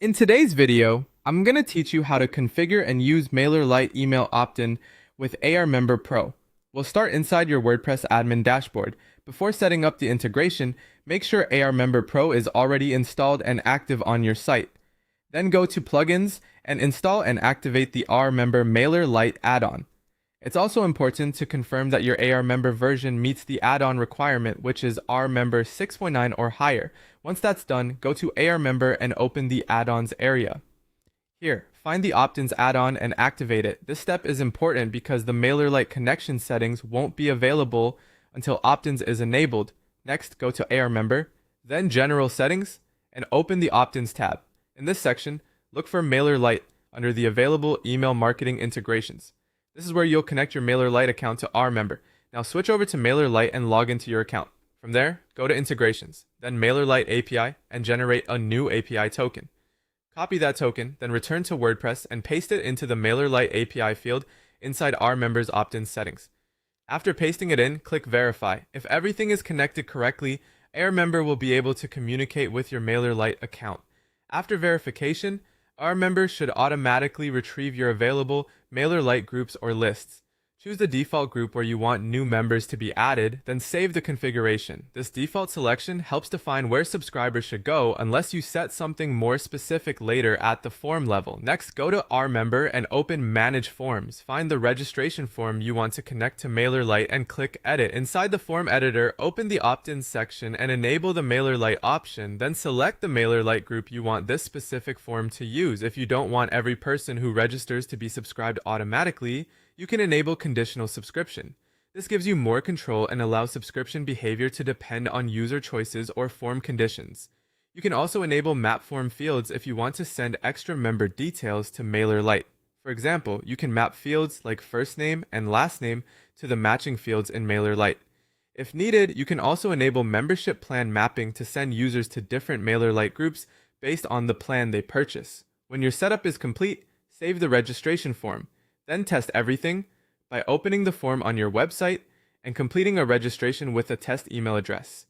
In today's video, I'm going to teach you how to configure and use MailerLite email opt-in with Armember Pro. We'll start inside your WordPress admin dashboard. Before setting up the integration, make sure Armember Pro is already installed and active on your site. Then go to Plugins and install and activate the Armember MailerLite add-on. It's also important to confirm that your Armember version meets the add-on requirement, which is Armember 6.9 or higher. Once that's done, go to Armember and open the add-ons area. Here, find the opt-ins add-on and activate it. This step is important because the MailerLite connection settings won't be available until opt-ins is enabled. Next, go to Armember, then General Settings, and open the opt-ins tab. In this section, look for MailerLite under the available email marketing integrations. This is where you'll connect your MailerLite account to Armember. Now switch over to MailerLite and log into your account. From there, go to Integrations, then MailerLite API, and generate a new API token. Copy that token, then return to WordPress and paste it into the MailerLite API field inside Armember's opt-in settings. After pasting it in, click Verify. If everything is connected correctly, Armember will be able to communicate with your MailerLite account. After verification, Armember should automatically retrieve your available MailerLite groups or lists. Choose the default group where you want new members to be added, then save the configuration. This default selection helps define where subscribers should go unless you set something more specific later at the form level. Next, go to Armember and open Manage Forms. Find the registration form you want to connect to MailerLite and click Edit. Inside the form editor, open the opt-in section and enable the MailerLite option. Then select the MailerLite group you want this specific form to use. If you don't want every person who registers to be subscribed automatically, you can enable conditional subscription. This gives you more control and allows subscription behavior to depend on user choices or form conditions. You can also enable map form fields if you want to send extra member details to MailerLite. For example, you can map fields like first name and last name to the matching fields in MailerLite. If needed, you can also enable membership plan mapping to send users to different MailerLite groups based on the plan they purchase. When your setup is complete, save the registration form. Then test everything by opening the form on your website and completing a registration with a test email address.